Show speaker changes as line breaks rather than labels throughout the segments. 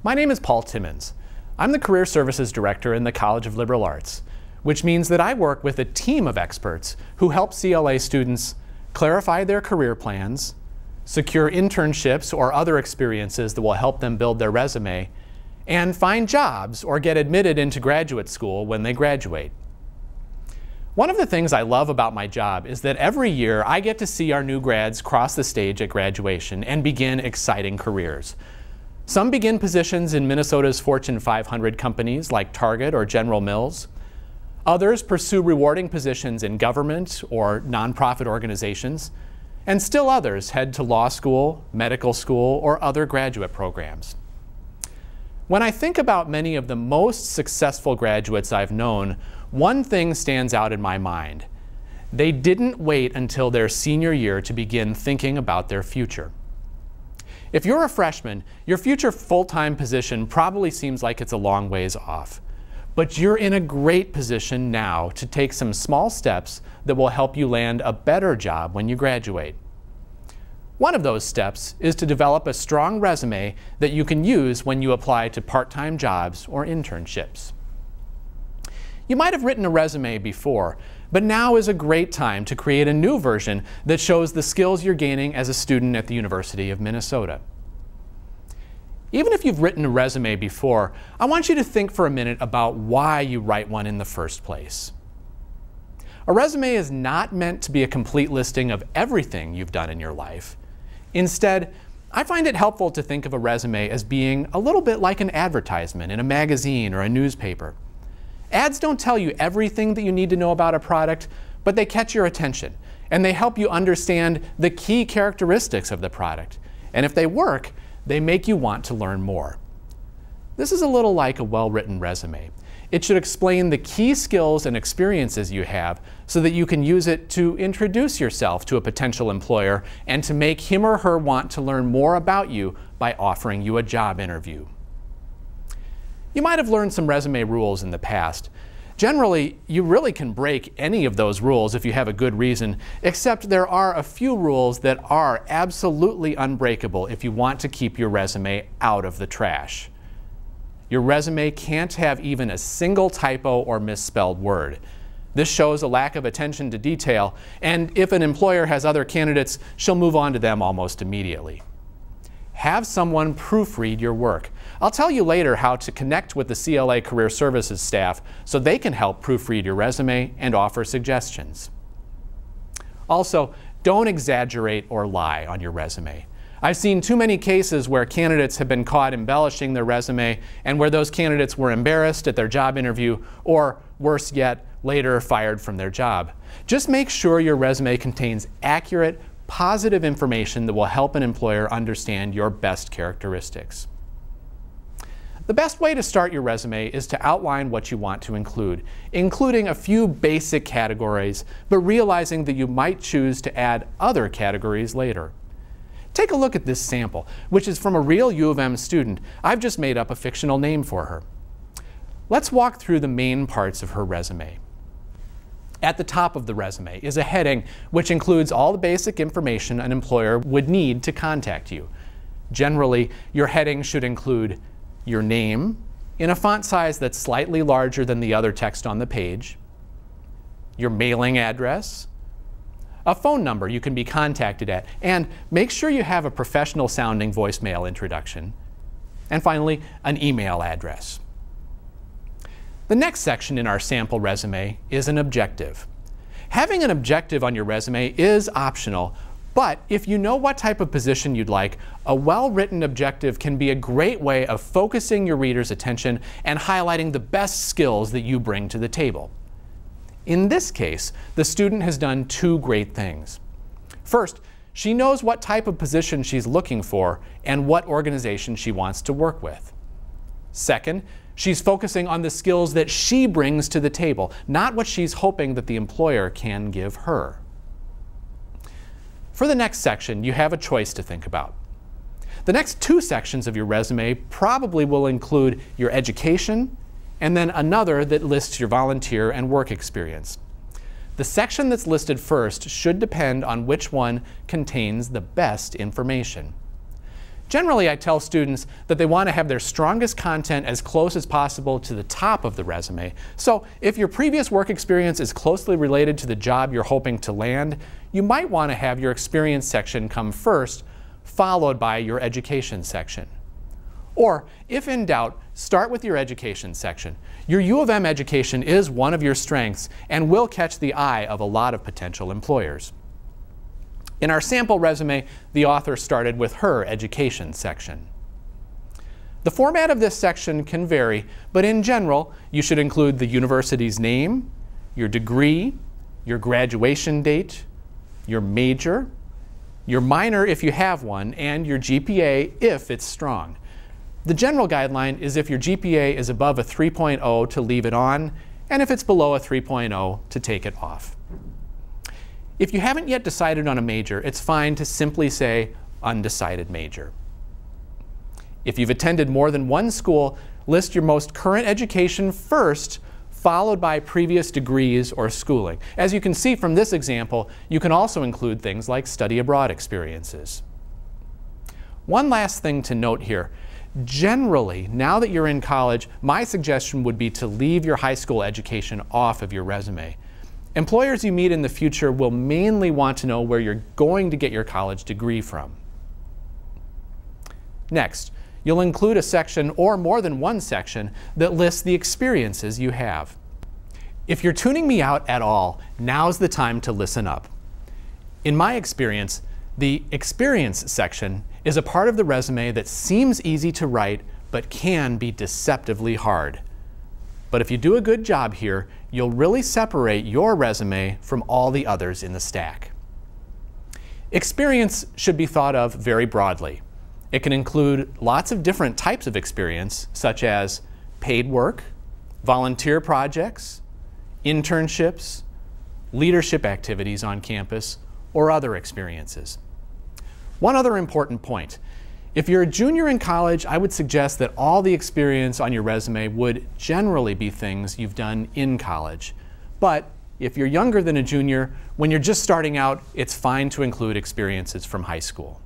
My name is Paul Timmons. I'm the Career Services Director in the College of Liberal Arts, which means that I work with a team of experts who help CLA students clarify their career plans, secure internships or other experiences that will help them build their resume, and find jobs or get admitted into graduate school when they graduate. One of the things I love about my job is that every year I get to see our new grads cross the stage at graduation and begin exciting careers. Some begin positions in Minnesota's Fortune 500 companies like Target or General Mills. Others pursue rewarding positions in government or nonprofit organizations. And still others head to law school, medical school, or other graduate programs. When I think about many of the most successful graduates I've known, one thing stands out in my mind. They didn't wait until their senior year to begin thinking about their future. If you're a freshman, your future full-time position probably seems like it's a long ways off. But you're in a great position now to take some small steps that will help you land a better job when you graduate. One of those steps is to develop a strong resume that you can use when you apply to part-time jobs or internships. You might have written a resume before, but now is a great time to create a new version that shows the skills you're gaining as a student at the University of Minnesota. Even if you've written a resume before, I want you to think for a minute about why you write one in the first place. A resume is not meant to be a complete listing of everything you've done in your life. Instead, I find it helpful to think of a resume as being a little bit like an advertisement in a magazine or a newspaper. Ads don't tell you everything that you need to know about a product, but they catch your attention, and they help you understand the key characteristics of the product. And if they work, they make you want to learn more. This is a little like a well-written resume. It should explain the key skills and experiences you have so that you can use it to introduce yourself to a potential employer and to make him or her want to learn more about you by offering you a job interview. You might have learned some resume rules in the past. Generally, you really can break any of those rules if you have a good reason, except there are a few rules that are absolutely unbreakable if you want to keep your resume out of the trash. Your resume can't have even a single typo or misspelled word. This shows a lack of attention to detail, and if an employer has other candidates, she'll move on to them almost immediately. Have someone proofread your work. I'll tell you later how to connect with the CLA Career Services staff so they can help proofread your resume and offer suggestions. Also, don't exaggerate or lie on your resume. I've seen too many cases where candidates have been caught embellishing their resume and where those candidates were embarrassed at their job interview or, worse yet, later fired from their job. Just make sure your resume contains accurate, positive information that will help an employer understand your best characteristics. The best way to start your resume is to outline what you want to include, including a few basic categories, but realizing that you might choose to add other categories later. Take a look at this sample, which is from a real U of M student. I've just made up a fictional name for her. Let's walk through the main parts of her resume. At the top of the resume is a heading which includes all the basic information an employer would need to contact you. Generally, your heading should include your name in a font size that's slightly larger than the other text on the page, your mailing address, a phone number you can be contacted at, and make sure you have a professional sounding voicemail introduction, and finally, an email address. The next section in our sample resume is an objective. Having an objective on your resume is optional, but if you know what type of position you'd like, a well-written objective can be a great way of focusing your reader's attention and highlighting the best skills that you bring to the table. In this case, the student has done two great things. First, she knows what type of position she's looking for and what organization she wants to work with. Second, she's focusing on the skills that she brings to the table, not what she's hoping that the employer can give her. For the next section, you have a choice to think about. The next two sections of your resume probably will include your education and then another that lists your volunteer and work experience. The section that's listed first should depend on which one contains the best information. Generally, I tell students that they want to have their strongest content as close as possible to the top of the resume. So if your previous work experience is closely related to the job you're hoping to land, you might want to have your experience section come first, followed by your education section. Or, if in doubt, start with your education section. Your U of M education is one of your strengths and will catch the eye of a lot of potential employers. In our sample resume, the author started with her education section. The format of this section can vary, but in general, you should include the university's name, your degree, your graduation date, your major, your minor if you have one, and your GPA if it's strong. The general guideline is if your GPA is above a 3.0 to leave it on, and if it's below a 3.0 to take it off. If you haven't yet decided on a major, it's fine to simply say undecided major. If you've attended more than one school, list your most current education first, followed by previous degrees or schooling. As you can see from this example, you can also include things like study abroad experiences. One last thing to note here. Generally, now that you're in college, my suggestion would be to leave your high school education off of your resume. Employers you meet in the future will mainly want to know where you're going to get your college degree from. Next, you'll include a section or more than one section that lists the experiences you have. If you're tuning me out at all, now's the time to listen up. In my experience, the experience section is a part of the resume that seems easy to write but can be deceptively hard. But if you do a good job here, you'll really separate your resume from all the others in the stack. Experience should be thought of very broadly. It can include lots of different types of experience, such as paid work, volunteer projects, internships, leadership activities on campus, or other experiences. One other important point. If you're a junior in college, I would suggest that all the experience on your resume would generally be things you've done in college. But if you're younger than a junior, when you're just starting out, it's fine to include experiences from high school.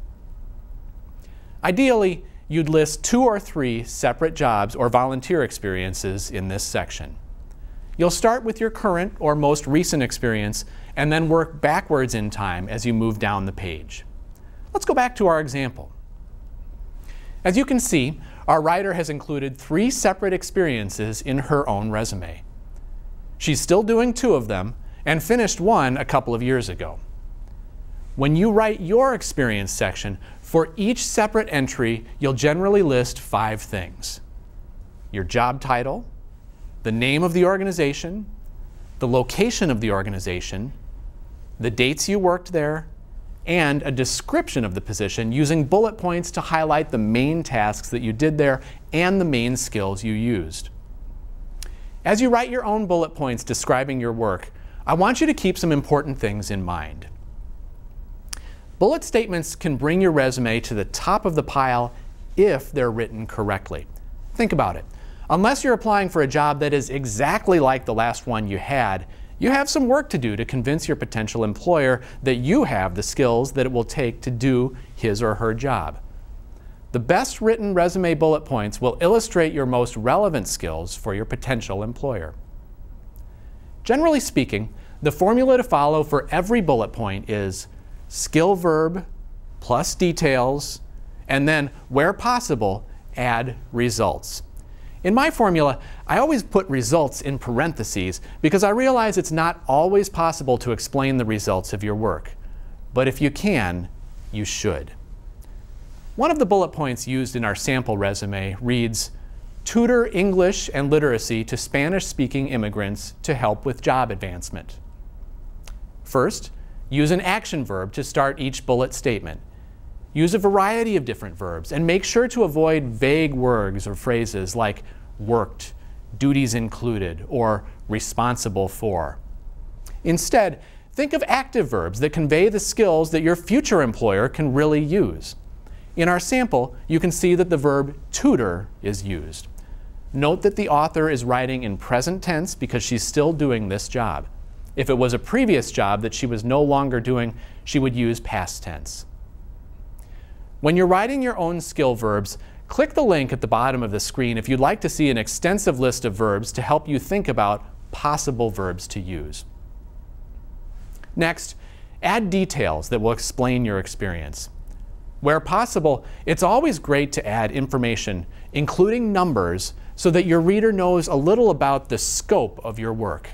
Ideally, you'd list 2 or 3 separate jobs or volunteer experiences in this section. You'll start with your current or most recent experience and then work backwards in time as you move down the page. Let's go back to our example. As you can see, our writer has included 3 separate experiences in her own resume. She's still doing 2 of them and finished one a couple of years ago. When you write your experience section, for each separate entry, you'll generally list 5 things: your job title, the name of the organization, the location of the organization, the dates you worked there, and a description of the position using bullet points to highlight the main tasks that you did there and the main skills you used. As you write your own bullet points describing your work, I want you to keep some important things in mind. Bullet statements can bring your resume to the top of the pile if they're written correctly. Think about it. Unless you're applying for a job that is exactly like the last one you had, you have some work to do to convince your potential employer that you have the skills that it will take to do his or her job. The best written resume bullet points will illustrate your most relevant skills for your potential employer. Generally speaking, the formula to follow for every bullet point is skill verb plus details, and then, where possible, add results. In my formula, I always put results in parentheses because I realize it's not always possible to explain the results of your work. But if you can, you should. One of the bullet points used in our sample resume reads, "Tutor English and literacy to Spanish-speaking immigrants to help with job advancement." First, use an action verb to start each bullet statement. Use a variety of different verbs and make sure to avoid vague words or phrases like worked, duties included, or responsible for. Instead, think of active verbs that convey the skills that your future employer can really use. In our sample, you can see that the verb tutor is used. Note that the author is writing in present tense because she's still doing this job. If it was a previous job that she was no longer doing, she would use past tense. When you're writing your own skill verbs, click the link at the bottom of the screen if you'd like to see an extensive list of verbs to help you think about possible verbs to use. Next, add details that will explain your experience. Where possible, it's always great to add information, including numbers, so that your reader knows a little about the scope of your work.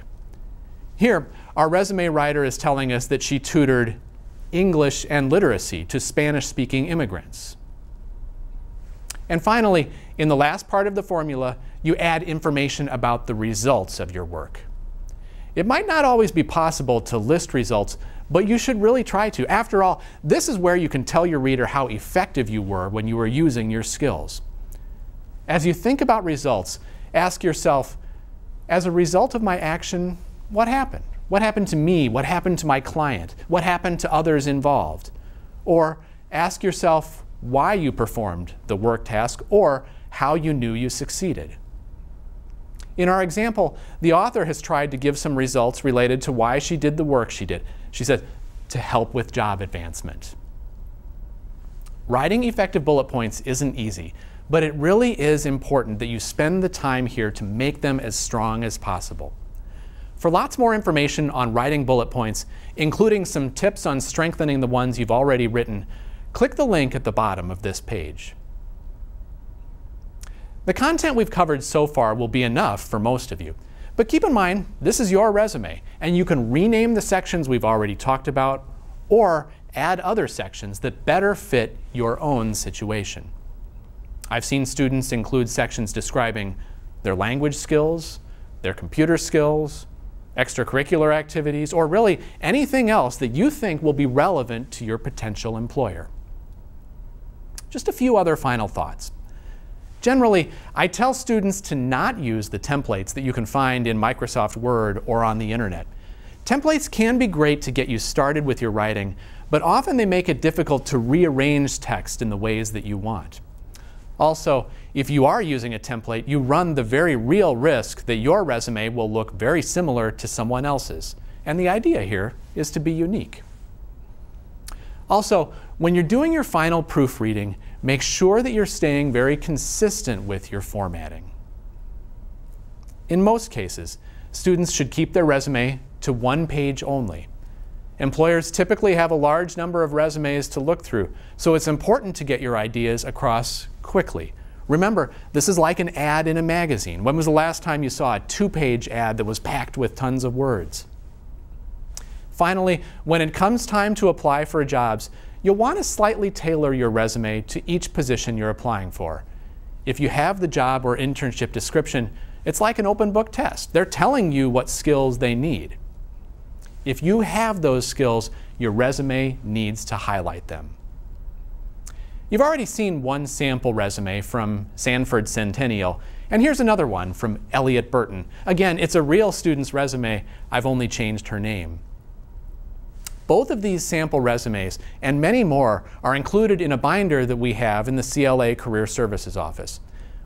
Here, our resume writer is telling us that she tutored English and literacy to Spanish-speaking immigrants. And finally, in the last part of the formula, you add information about the results of your work. It might not always be possible to list results, but you should really try to. After all, this is where you can tell your reader how effective you were when you were using your skills. As you think about results, ask yourself, as a result of my action, what happened? What happened to me? What happened to my client? What happened to others involved? Or ask yourself why you performed the work task or how you knew you succeeded. In our example, the author has tried to give some results related to why she did the work she did. She said, to help with job advancement. Writing effective bullet points isn't easy, but it really is important that you spend the time here to make them as strong as possible. For lots more information on writing bullet points, including some tips on strengthening the ones you've already written, click the link at the bottom of this page. The content we've covered so far will be enough for most of you. But keep in mind, this is your resume, and you can rename the sections we've already talked about or add other sections that better fit your own situation. I've seen students include sections describing their language skills, their computer skills, extracurricular activities, or really anything else that you think will be relevant to your potential employer. Just a few other final thoughts. Generally, I tell students to not use the templates that you can find in Microsoft Word or on the internet. Templates can be great to get you started with your writing, but often they make it difficult to rearrange text in the ways that you want. Also, if you are using a template, you run the very real risk that your resume will look very similar to someone else's. And the idea here is to be unique. Also, when you're doing your final proofreading, make sure that you're staying very consistent with your formatting. In most cases, students should keep their resume to one page only. Employers typically have a large number of resumes to look through, so it's important to get your ideas across quickly. Remember, this is like an ad in a magazine. When was the last time you saw a two-page ad that was packed with tons of words? Finally, when it comes time to apply for jobs, you'll want to slightly tailor your resume to each position you're applying for. If you have the job or internship description, it's like an open book test. They're telling you what skills they need. If you have those skills, your resume needs to highlight them. You've already seen one sample resume from Sanford Centennial, and here's another one from Elliot Burton. Again, it's a real student's resume. I've only changed her name. Both of these sample resumes and many more are included in a binder that we have in the CLA Career Services office.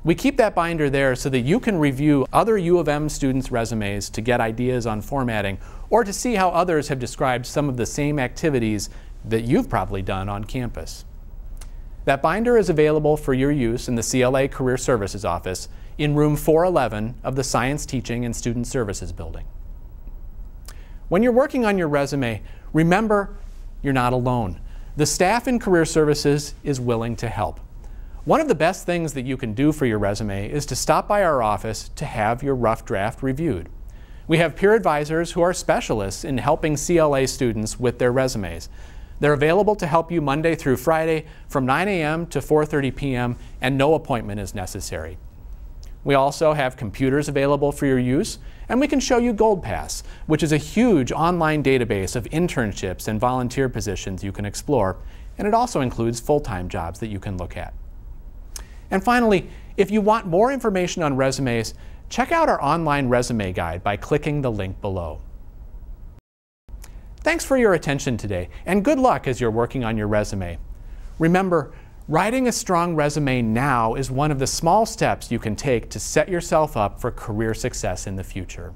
We keep that binder there so that you can review other U of M students' resumes to get ideas on formatting or to see how others have described some of the same activities that you've probably done on campus. That binder is available for your use in the CLA Career Services office in room 411 of the Science Teaching and Student Services building. When you're working on your resume, remember, you're not alone. The staff in Career Services is willing to help. One of the best things that you can do for your resume is to stop by our office to have your rough draft reviewed. We have peer advisors who are specialists in helping CLA students with their resumes. They're available to help you Monday through Friday from 9 a.m. to 4:30 p.m. and no appointment is necessary. We also have computers available for your use, and we can show you GoldPass, which is a huge online database of internships and volunteer positions you can explore, and it also includes full-time jobs that you can look at. And finally, if you want more information on resumes, check out our online resume guide by clicking the link below. Thanks for your attention today, and good luck as you're working on your resume. Remember, writing a strong resume now is one of the small steps you can take to set yourself up for career success in the future.